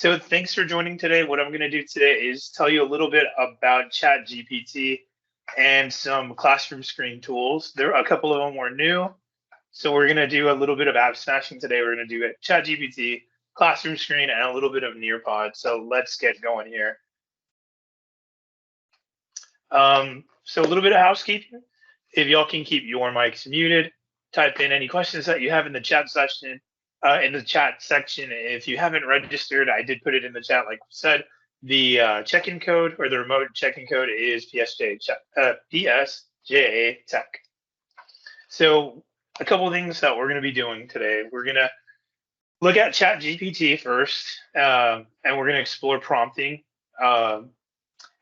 So thanks for joining today. What I'm going to do today is tell you a little bit about ChatGPT and some classroom screen tools. There are a couple of them were new. So we're going to do a little bit of app smashing today. We're going to do ChatGPT, classroom screen, and a little bit of Nearpod. So let's get going here. So a little bit of housekeeping. If y'all can keep your mics muted, type in any questions that you have in the chat section. If you haven't registered, I did put it in the chat, like we said. The check-in code or the remote check-in code is PSJA Tech. So a couple of things that we're going to be doing today. We're going to look at ChatGPT first, and we're going to explore prompting. And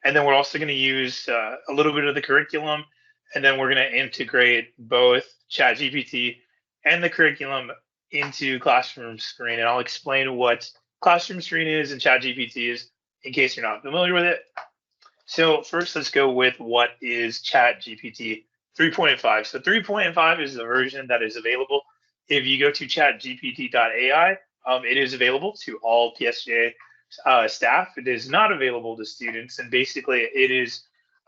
then we're also going to use a little bit of the curriculum, and then we're going to integrate both ChatGPT and the curriculum into ClassroomScreen. And I'll explain what ClassroomScreen is and ChatGPT is in case you're not familiar with it. So first, let's go with what is ChatGPT 3.5. So 3.5 is the version that is available. If you go to chatgpt.ai, it is available to all PSJA staff. It is not available to students, and basically it is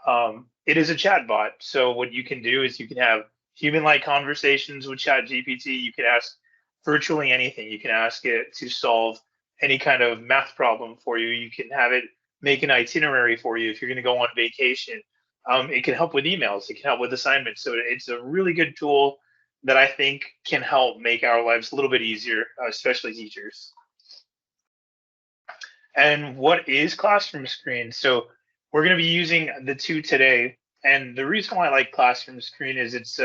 a chat bot. So what you can do is you can have human-like conversations with ChatGPT. You can ask virtually anything. You can ask it to solve any kind of math problem for you. You can have it make an itinerary for you if you're going to go on vacation. It can help with emails. It can help with assignments. So it's a really good tool that I think can help make our lives a little bit easier, especially teachers. And what is ClassroomScreen? So we're going to be using the two today. And the reason why I like ClassroomScreen is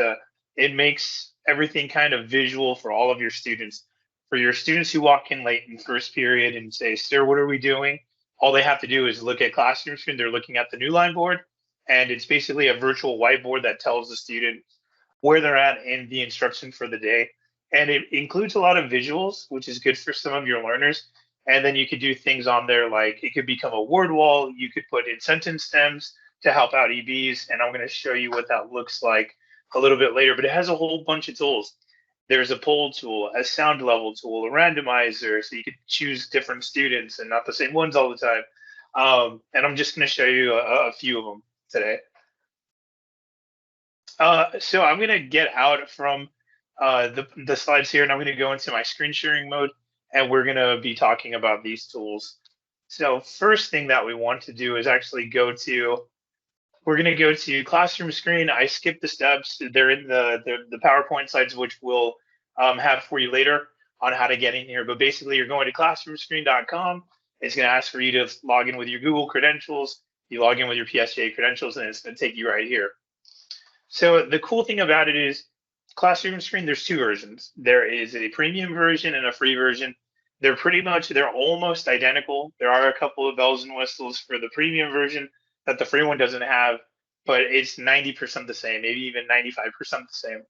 it makes everything kind of visual for all of your students. For your students who walk in late in first period and say, "Sir, what are we doing?" All they have to do is look at ClassroomScreen. They're looking at the new line board, and it's basically a virtual whiteboard that tells the student where they're at in the instruction for the day. And it includes a lot of visuals, which is good for some of your learners. And then you could do things on there like it could become a word wall. You could put in sentence stems to help out EBs. And I'm going to show you what that looks like a little bit later. But it has a whole bunch of tools. There's a poll tool, a sound level tool, a randomizer, so you could choose different students and not the same ones all the time. And I'm just going to show you a few of them today. So I'm going to get out from the slides here, and I'm going to go into my screen sharing mode, and we're going to be talking about these tools. So first thing that we want to do is actually we're going to go to ClassroomScreen. I skipped the steps. They're in the PowerPoint slides, which we'll have for you later on how to get in here. But basically, you're going to classroomscreen.com. It's going to ask for you to log in with your Google credentials. You log in with your PSJA credentials, and it's going to take you right here. So the cool thing about it is ClassroomScreen, there's two versions. There is a premium version and a free version. They're almost identical. There are a couple of bells and whistles for the premium version that the free one doesn't have, but it's 90% the same, maybe even 95% the same.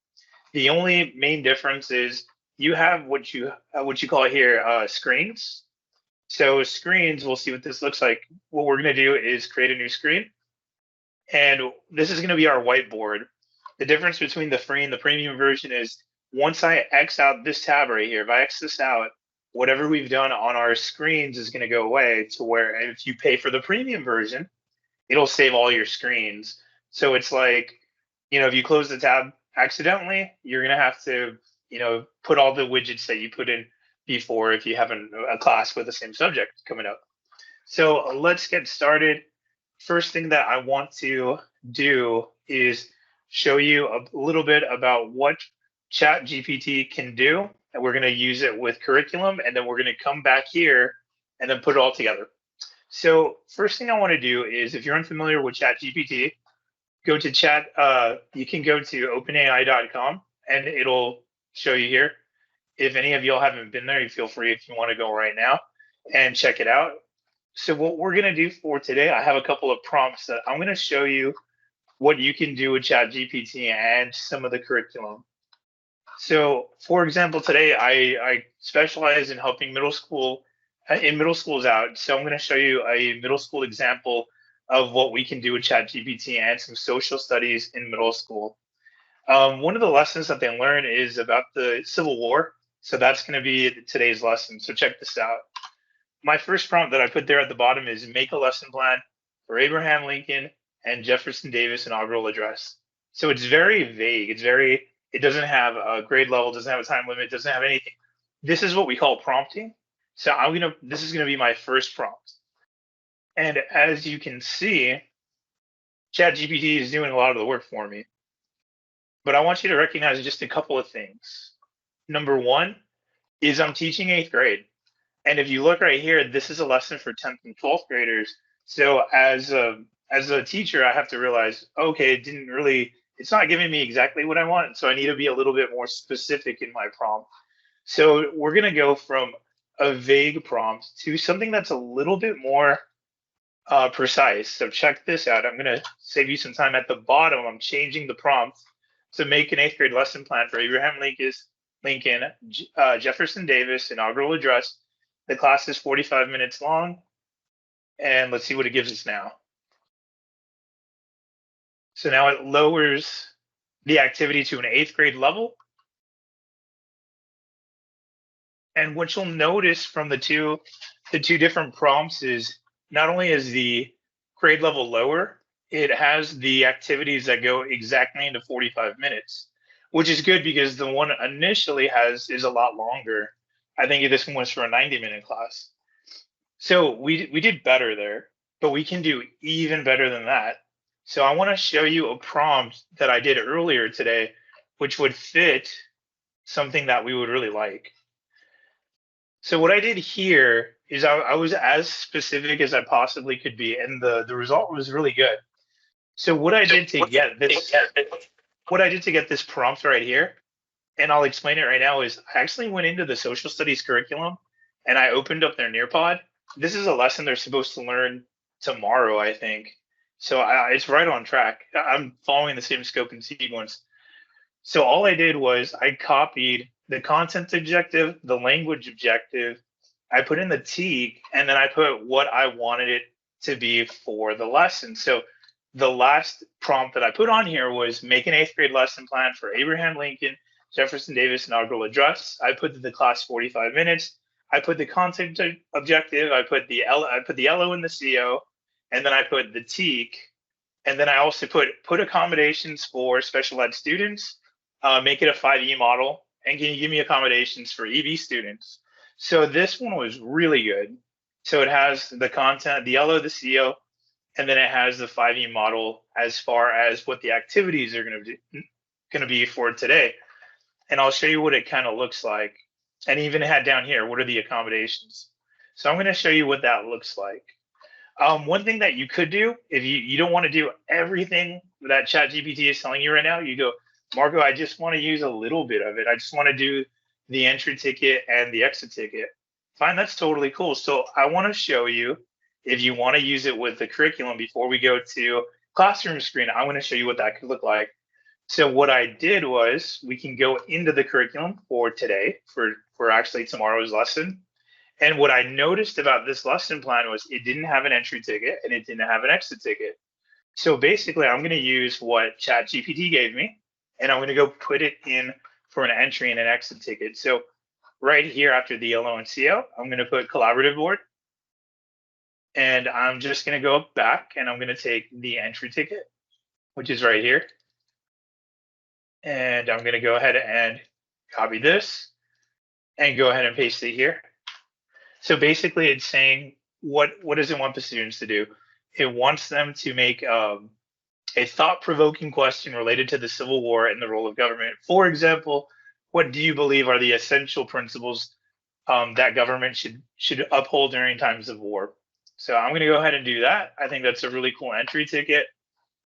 The only main difference is you have what you call here screens. So screens, we'll see what this looks like. What we're going to do is create a new screen. And this is going to be our whiteboard. The difference between the free and the premium version is once I X out this tab right here, if I X this out, whatever we've done on our screens is going to go away to where if you pay for the premium version, it'll save all your screens. So it's like, if you close the tab accidentally, you're going to have to, put all the widgets that you put in before if you have a class with the same subject coming up. So let's get started. First thing that I want to do is show you a little bit about what ChatGPT can do. And we're going to use it with curriculum, and then we're going to come back here and then put it all together. So first thing I want to do is, if you're unfamiliar with ChatGPT, go to you can go to openai.com and it'll show you here. If any of y'all haven't been there, you feel free if you want to go right now and check it out. So what we're going to do for today, I have a couple of prompts that I'm going to show you what you can do with ChatGPT and some of the curriculum. So for example, today I specialize in helping middle schools out. So I'm going to show you a middle school example of what we can do with ChatGPT and some social studies in middle school. One of the lessons that they learn is about the Civil War. So that's going to be today's lesson. So check this out. my first prompt that I put there at the bottom is make a lesson plan for Abraham Lincoln and Jefferson Davis inaugural address. So it's very vague. It doesn't have a grade level, doesn't have a time limit, doesn't have anything. This is what we call prompting. So this is gonna be my first prompt. And as you can see, ChatGPT is doing a lot of the work for me. But I want you to recognize just a couple of things. Number one is I'm teaching 8th grade. And if you look right here, this is a lesson for 10th and 12th graders. So as a teacher, I have to realize, okay, it's not giving me exactly what I want. So I need to be a little bit more specific in my prompt. So we're going to go from a vague prompt to something that's a little bit more precise. So check this out. I'm going to save you some time at the bottom. I'm changing the prompt to make an 8th grade lesson plan for Abraham Lincoln, Jefferson Davis inaugural address. The class is 45 minutes long, and let's see what it gives us now. So now it lowers the activity to an 8th grade level. And what you'll notice from the two different prompts is not only is the grade level lower, it has the activities that go exactly into 45 minutes, which is good because the one initially is a lot longer. I think this one was for a 90-minute class. So we did better there, but we can do even better than that. So I want to show you a prompt that I did earlier today, which would fit something that we would really like. So what I did here is I was as specific as I possibly could be, and the result was really good. So what I did to get this prompt right here, and I'll explain it right now, is I actually went into the social studies curriculum and I opened up their Nearpod. This is a lesson they're supposed to learn tomorrow, I think. So it's right on track. I'm following the same scope and sequence. So all I did was I copied the content objective, the language objective, I put in the TEAG, and then I put what I wanted it to be for the lesson. So the last prompt that I put on here was make an 8th grade lesson plan for Abraham Lincoln, Jefferson Davis inaugural address. I put the class 45 minutes. I put the content objective. I put the LO in the CO, and then I put the TEAG, and then I also put accommodations for special ed students. Make it a 5E model, and can you give me accommodations for EB students? So this one was really good. So it has the content, the LO, the CO, and then it has the 5E model as far as what the activities are going to be for today. And I'll show you what it kind of looks like. And even had down here, what are the accommodations? So I'm going to show you what that looks like. One thing that you could do, if you don't want to do everything that ChatGPT is telling you right now, you go, Marco, I just want to use a little bit of it. I just want to do the entry ticket and the exit ticket. Fine, that's totally cool. So I want to show you, if you want to use it with the curriculum before we go to ClassroomScreen, I want to show you what that could look like. So what I did was we can go into the curriculum for today, for actually tomorrow's lesson. And what I noticed about this lesson plan was it didn't have an entry ticket and it didn't have an exit ticket. So basically, I'm going to use what ChatGPT gave me, and I'm going to go put it in for an entry and an exit ticket. So right here after the LO and CO, I'm going to put collaborative board. And I'm just going to go back and I'm going to take the entry ticket, which is right here. And I'm going to go ahead and copy this and go ahead and paste it here. So basically it's saying, what does it want the students to do? It wants them to make a thought-provoking question related to the Civil War and the role of government. For example, what do you believe are the essential principles that government should uphold during times of war? So I'm going to go ahead and do that. I think that's a really cool entry ticket.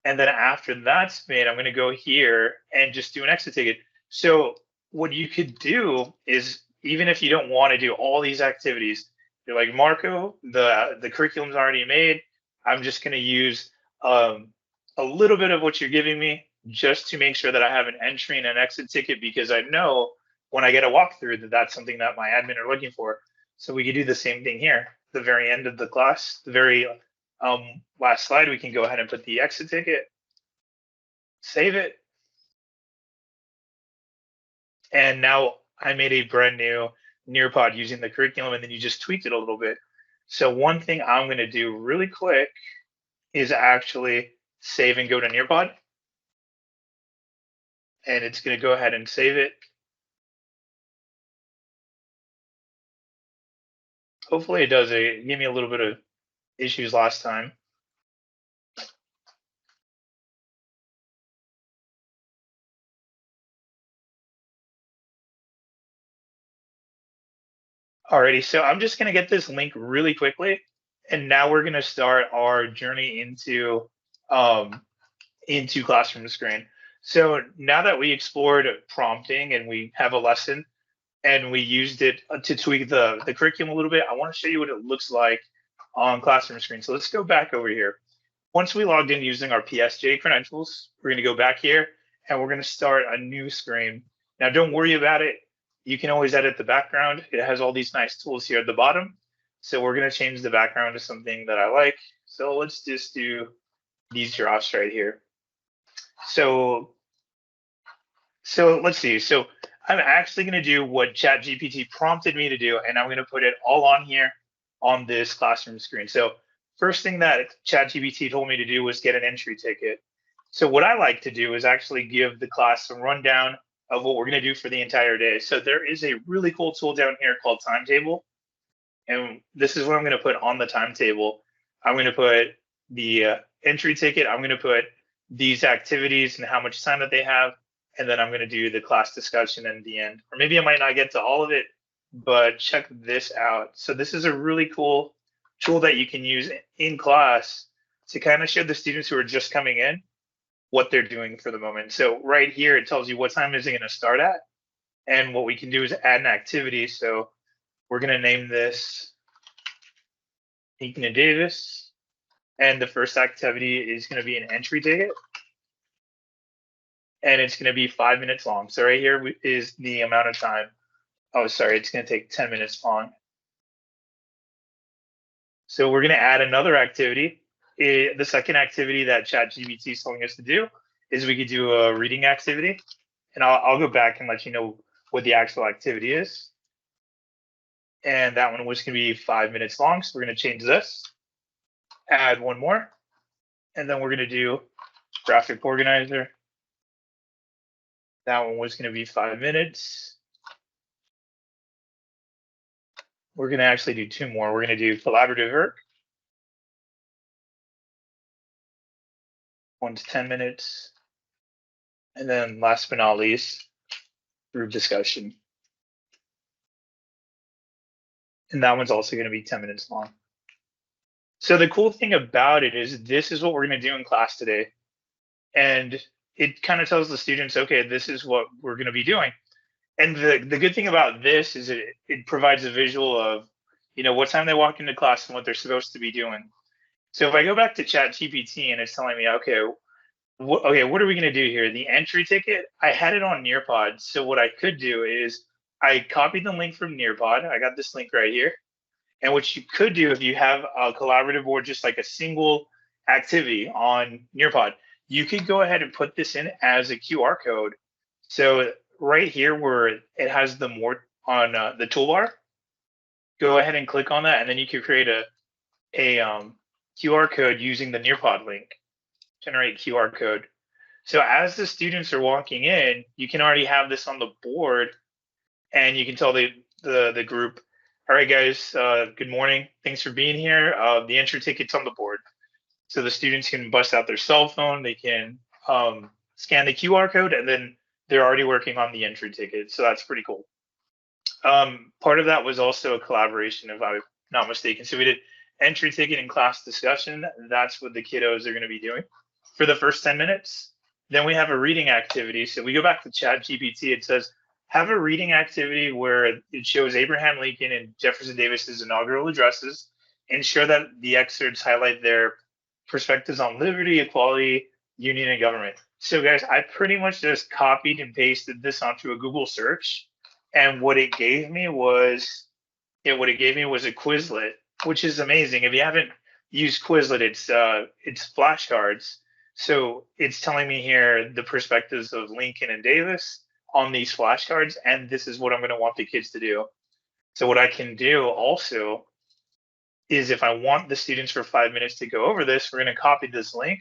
And then after that's made, I'm going to go here and just do an exit ticket. So what you could do is, even if you don't want to do all these activities, you're like, Marco, the curriculum's already made. I'm just going to use a little bit of what you're giving me just to make sure that I have an entry and an exit ticket, because I know when I get a walkthrough that that's something that my admin are looking for. So we could do the same thing here. The very end of the class, the very last slide, we can go ahead and put the exit ticket, save it. And now I made a brand new Nearpod using the curriculum, and then you just tweaked it a little bit. So one thing I'm going to do really quick is actually save and go to Nearpod. And it's going to go ahead and save it. Hopefully it does. It gave me a little bit of issues last time. Alrighty, so I'm just gonna get this link really quickly, and now we're gonna start our journey into ClassroomScreen. So now that we explored prompting and we have a lesson and we used it to tweak the curriculum a little bit, I want to show you what it looks like on ClassroomScreen. So let's go back over here. Once we logged in using our PSJA credentials, we're gonna go back here and we're gonna start a new screen. Now don't worry about it. You can always edit the background. It has all these nice tools here at the bottom. So we're gonna change the background to something that I like. So let's just do these giraffes right here. So let's see. So I'm actually gonna do what ChatGPT prompted me to do, and I'm gonna put it all on here on this classroom screen. So first thing that ChatGPT told me to do was get an entry ticket. So what I like to do is actually give the class a rundown of what we're going to do for the entire day. So there is a really cool tool down here called Timetable. And this is what I'm going to put on the timetable. I'm going to put the entry ticket. I'm going to put these activities and how much time that they have. And then I'm going to do the class discussion in the end. Or maybe I might not get to all of it, but check this out. So this is a really cool tool that you can use in class to kind of show the students who are just coming in what they're doing for the moment. So right here, it tells you what time is it going to start at. And what we can do is add an activity. So we're going to name this Lincoln and Davis. And the first activity is going to be an entry ticket. And it's going to be 5 minutes long. So right here is the amount of time. Oh, sorry, it's going to take 10 minutes long. So we're going to add another activity. The second activity that ChatGPT is telling us to do is we could do a reading activity. And I'll go back and let you know what the actual activity is. And that one was going to be 5 minutes long. So we're going to change this, add one more, and then we're going to do graphic organizer. That one was going to be 5 minutes. We're going to actually do two more. We're going to do collaborative work. One's 10 minutes. And then last but not least, group discussion. And that one's also going to be 10 minutes long. So the cool thing about it is this is what we're going to do in class today. And it kind of tells the students, okay, this is what we're going to be doing. And the good thing about this is it provides a visual of, what time they walk into class and what they're supposed to be doing. So if I go back to ChatGPT and it's telling me, okay, what are we going to do here? The entry ticket, I had it on Nearpod. So what I could do is I copied the link from Nearpod. I got this link right here. And what you could do if you have a collaborative or just like a single activity on Nearpod, you could go ahead and put this in as a QR code. So right here where it has the more on the toolbar, go ahead and click on that, and then you can create a QR code using the Nearpod link. Generate QR code. So as the students are walking in, you can already have this on the board, and you can tell the group, all right, guys, good morning. Thanks for being here. The entry ticket's on the board. So the students can bust out their cell phone. They can scan the QR code, and then they're already working on the entry ticket. So that's pretty cool. Part of that was also a collaboration, if I'm not mistaken. So we did entry ticket and class discussion. That's what the kiddos are going to be doing for the first 10 minutes. Then we have a reading activity. So we go back to ChatGPT. It says, have a reading activity where it shows Abraham Lincoln and Jefferson Davis's inaugural addresses, and ensure that the excerpts highlight their perspectives on liberty, equality, union, and government. So guys, I pretty much just copied and pasted this onto a Google search. And what it gave me was a Quizlet, which is amazing. If you haven't used Quizlet, it's flashcards. So it's telling me here the perspectives of Lincoln and Davis on these flashcards, and this is what I'm going to want the kids to do. So what I can do also is if I want the students for 5 minutes to go over this, we're going to copy this link,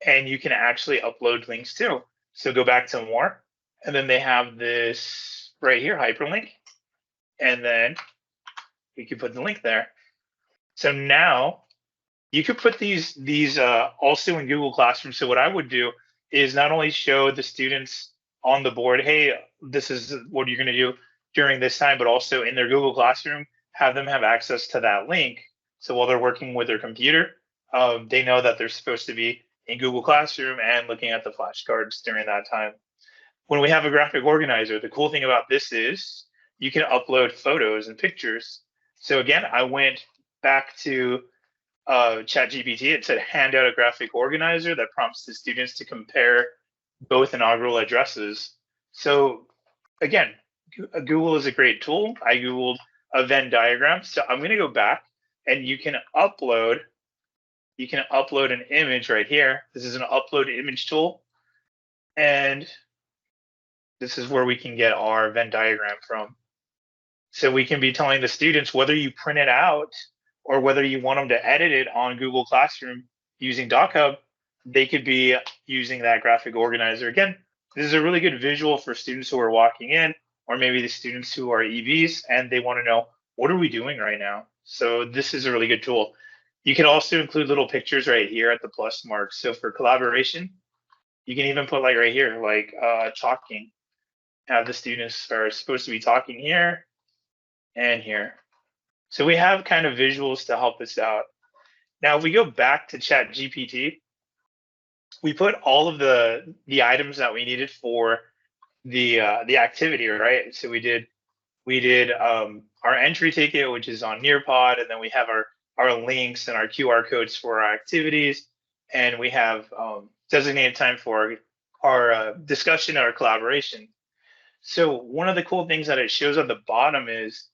and you can actually upload links too. So go back to more, and then they have this right here, hyperlink, and then we can put the link there. So now you could put these also in Google Classroom. So what I would do is not only show the students on the board, hey, this is what you're going to do during this time, but also in their Google Classroom, have them have access to that link. So while they're working with their computer, they know that they're supposed to be in Google Classroom and looking at the flashcards during that time. When we have a graphic organizer, the cool thing about this is you can upload photos and pictures. So again, I went back to ChatGPT. It said hand out a graphic organizer that prompts the students to compare both inaugural addresses. So again, Google is a great tool. I Googled a Venn diagram. So I'm going to go back, and you can upload an image right here. This is an upload image tool. And this is where we can get our Venn diagram from. So we can be telling the students whether you print it out or whether you want them to edit it on Google Classroom using DocHub, they could be using that graphic organizer. Again, this is a really good visual for students who are walking in, or maybe the students who are EBs and they want to know, what are we doing right now? So this is a really good tool. You can also include little pictures right here at the plus mark. So for collaboration, you can even put like right here, like talking. Have the students are supposed to be talking here and here. So we have kind of visuals to help us out. Now, if we go back to ChatGPT, we put all of the items that we needed for the activity, right? So we did our entry ticket, which is on Nearpod, and then we have our links and our QR codes for our activities, and we have designated time for our discussion and our collaboration. So one of the cool things that it shows at the bottom is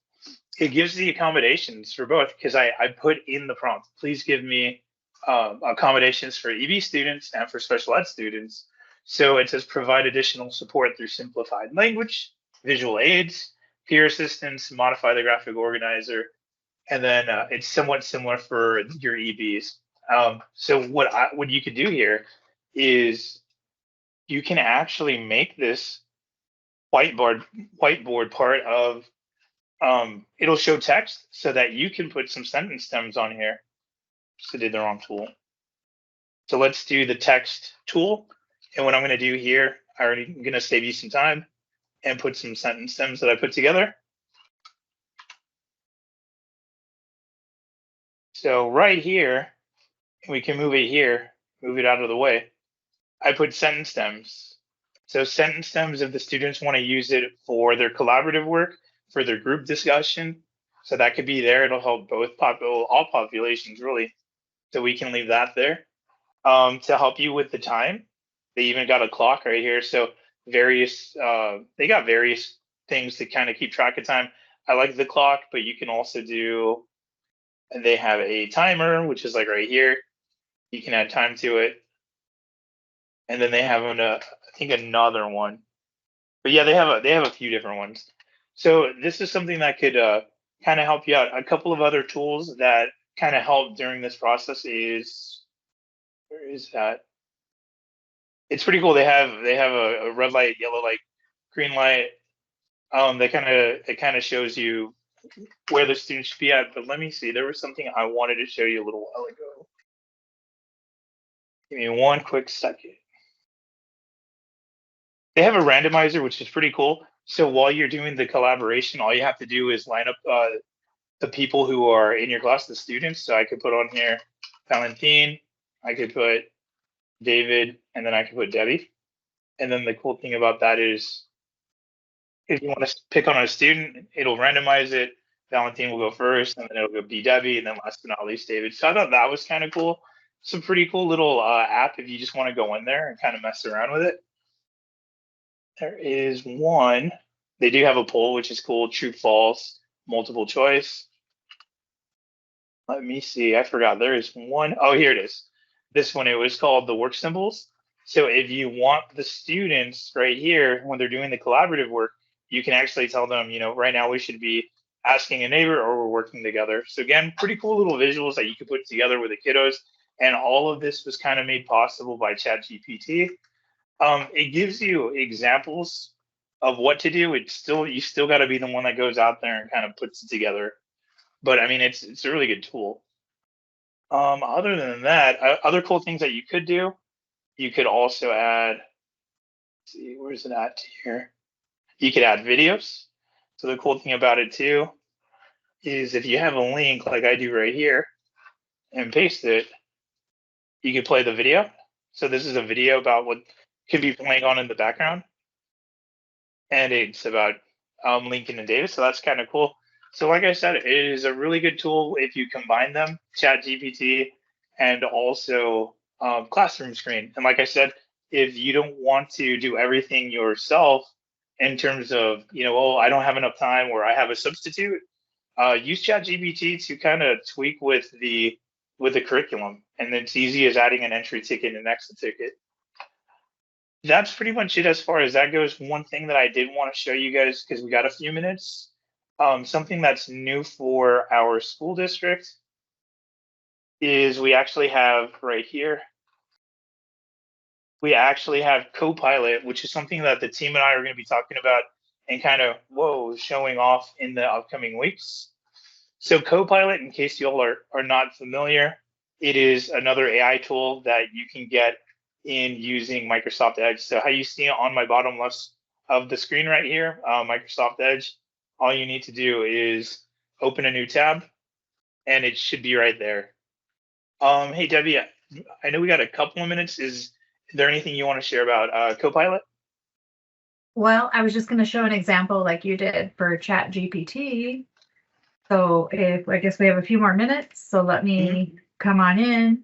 it gives the accommodations for both, because I put in the prompt, please give me accommodations for EB students and for special ed students. So it says provide additional support through simplified language, visual aids, peer assistance, modify the graphic organizer, and then it's somewhat similar for your EBs. So what you could do here is you can actually make this whiteboard part of it'll show text so that you can put some sentence stems on here. Just did the wrong tool. So let's do the text tool. And what I'm going to do here, I'm going to save you some time and put some sentence stems that I put together. So right here, we can move it here, move it out of the way. I put sentence stems. So sentence stems, if the students want to use it for their collaborative work, for their group discussion, so that could be there. It'll help all populations really. So we can leave that there. To help you with the time, they even got a clock right here. So they got various things to kind of keep track of time. I like the clock, but you can also they have a timer, which is like right here. You can add time to it. And then they have I think another one. But yeah, they have a few different ones. So this is something that could kind of help you out. A couple of other tools that kind of help during this process is, where is that? It's pretty cool. They have a red light, yellow light, green light. It kind of shows you where the students should be at. But let me see. There was something I wanted to show you a little while ago. Give me one quick second. They have a randomizer, which is pretty cool. So while you're doing the collaboration, all you have to do is line up the people who are in your class, the students. So I could put on here Valentine, I could put David, and then I could put Debbie. And then the cool thing about that is if you want to pick on a student, it'll randomize it. Valentine will go first, and then it'll be Debbie, and then last but not least, David. So I thought that was kind of cool. Some pretty cool little app if you just want to go in there and kind of mess around with it. There is one. They do have a poll, which is cool. True, false, multiple choice. Let me see. I forgot. There is one. Oh, here it is. This one, it was called the work symbols. So if you want the students right here, when they're doing the collaborative work, you can actually tell them, right now we should be asking a neighbor, or we're working together. So again, pretty cool little visuals that you can put together with the kiddos. And all of this was kind of made possible by ChatGPT. It gives you examples of what to do. You still got to be the one that goes out there and kind of puts it together. But I mean, it's a really good tool. Other than that, other cool things that you could do, you could also add. Let's see, where's it at here? You could add videos. So the cool thing about it too is if you have a link like I do right here and paste it, you can play the video. So this is a video about what could be playing on in the background, and it's about Lincoln and Davis. So that's kind of cool. So like I said, it is a really good tool if you combine them, ChatGPT and also ClassroomScreen. And like I said, if you don't want to do everything yourself in terms of, oh, I don't have enough time or I have a substitute, use ChatGPT to kind of tweak with the curriculum, and it's easy as adding an entry ticket and an exit ticket. That's pretty much it as far as that goes. One thing that I did want to show you guys, because we got a few minutes, something that's new for our school district is we actually have right here, we actually have Copilot, which is something that the team and I are going to be talking about and kind of, showing off in the upcoming weeks. So Copilot, in case you all are not familiar, it is another AI tool that you can get in using Microsoft Edge. So how you see it on my bottom left of the screen right here, Microsoft Edge, all you need to do is open a new tab and it should be right there. Hey, Debbie, I know we got a couple of minutes. Is there anything you want to share about Copilot? Well, I was just going to show an example like you did for ChatGPT. So I guess we have a few more minutes, so let me come on in.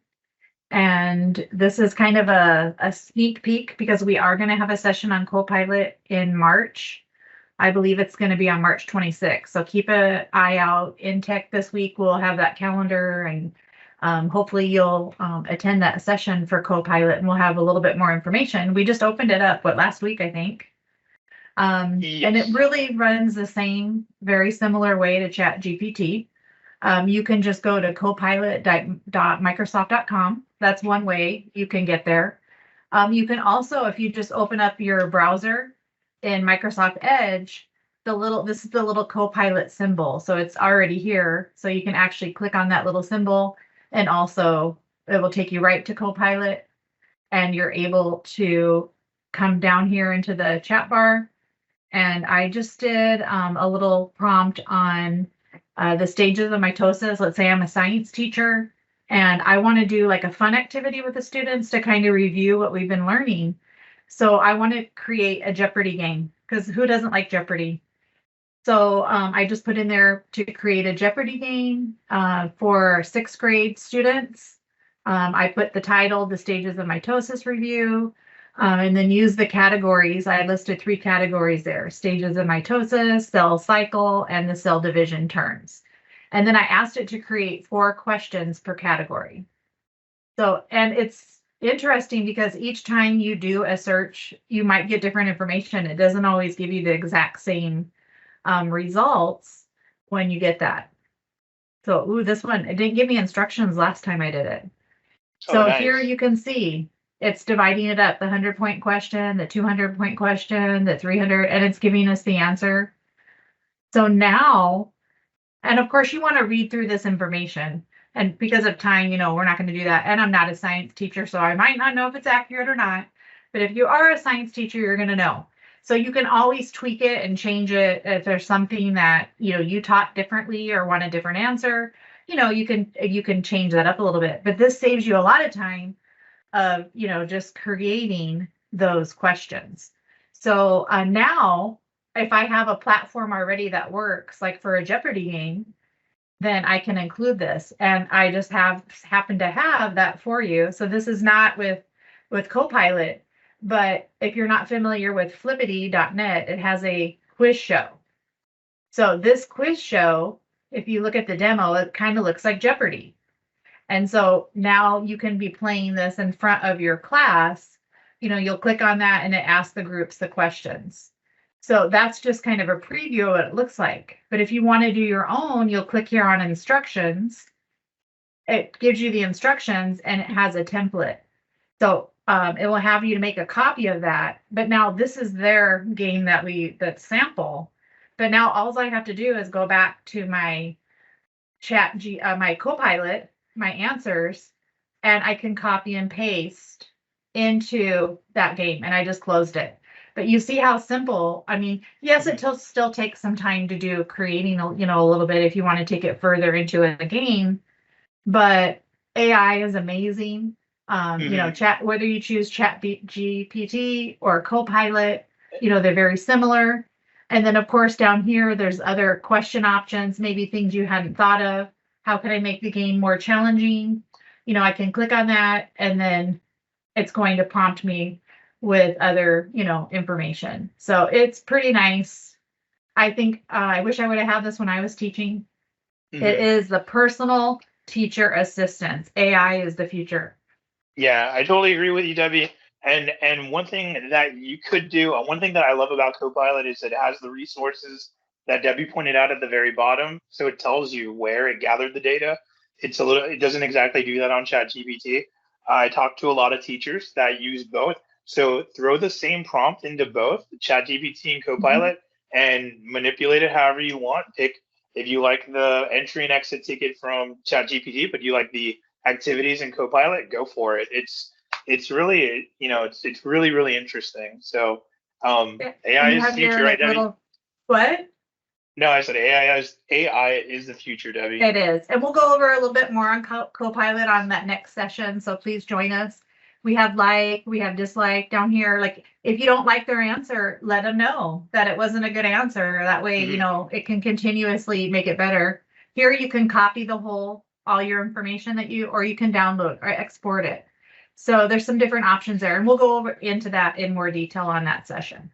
And this is kind of a sneak peek because we are going to have a session on Copilot in March. I believe it's going to be on March 26th. So keep an eye out. In tech this week, we'll have that calendar, and hopefully you'll attend that session for Copilot, and we'll have a little bit more information. We just opened it up, last week, I think. Yes. And it really runs the same, very similar way to ChatGPT. You can just go to copilot.microsoft.com. That's one way you can get there. You can also, if you just open up your browser in Microsoft Edge, this is the little Copilot symbol. So it's already here. So you can actually click on that little symbol, and also it will take you right to Copilot, and you're able to come down here into the chat bar. And I just did a little prompt on the stages of mitosis. Let's say I'm a science teacher and I want to do like a fun activity with the students to kind of review what we've been learning. So I want to create a Jeopardy game, because who doesn't like Jeopardy? So I just put in there to create a Jeopardy game for 6th grade students. I put the title, The Stages of Mitosis Review. And then use the categories. I listed 3 categories there: stages of mitosis, cell cycle, and the cell division terms. And then I asked it to create 4 questions per category. So, and it's interesting because each time you do a search, you might get different information. It doesn't always give you the exact same results when you get that. So, this one, it didn't give me instructions last time I did it. So nice. Here you can see it's dividing it up, the 100-point question, the 200-point question, the 300, and it's giving us the answer. So now, and of course you want to read through this information, and because of time, we're not going to do that. And I'm not a science teacher, so I might not know if it's accurate or not. But if you are a science teacher, you're going to know. So you can always tweak it and change it if there's something that, you taught differently or want a different answer. You can change that up a little bit. But this saves you a lot of time of, just creating those questions. So now, if I have a platform already that works, like for a Jeopardy game, then I can include this. And I just happen to have that for you. So this is not with Copilot, but if you're not familiar with flippity.net, it has a quiz show. So this quiz show, if you look at the demo, it kind of looks like Jeopardy. And so now you can be playing this in front of your class. You'll click on that and it asks the groups the questions. So that's just kind of a preview of what it looks like. But if you want to do your own, you'll click here on instructions. It gives you the instructions and it has a template. So it will have you to make a copy of that. But now this is their game that sample. But now all I have to do is go back to my my Copilot, my answers, and I can copy and paste into that game. And I just closed it. But you see how simple. I mean, yes, it still takes some time to do creating, a little bit if you want to take it further into a game. But AI is amazing. Whether you choose ChatGPT or Copilot, they're very similar. And then, of course, down here, there's other question options, maybe things you hadn't thought of. How can I make the game more challenging? I can click on that, and then it's going to prompt me with other, information. So it's pretty nice. I think I wish I would have had this when I was teaching. It is the personal teacher assistance. AI is the future. Yeah, I totally agree with you, Debbie. And one thing that you could do, one thing that I love about Copilot is it has the resources that Debbie pointed out at the very bottom. So it tells you where it gathered the data. It doesn't exactly do that on ChatGPT. I talked to a lot of teachers that use both. So throw the same prompt into both ChatGPT and Copilot and manipulate it however you want. Pick if you like the entry and exit ticket from ChatGPT, but you like the activities in Copilot, go for it. It's really it's really really interesting. So AI is the future, right, Debbie? What? No, I said AI is the future, Debbie. It is, and we'll go over a little bit more on Copilot on that next session. So please join us. We have dislike down here. Like if you don't like their answer, let them know that it wasn't a good answer. That way, it can continuously make it better. Here you can copy all your information or you can download or export it. So there's some different options there, and we'll go into that in more detail on that session.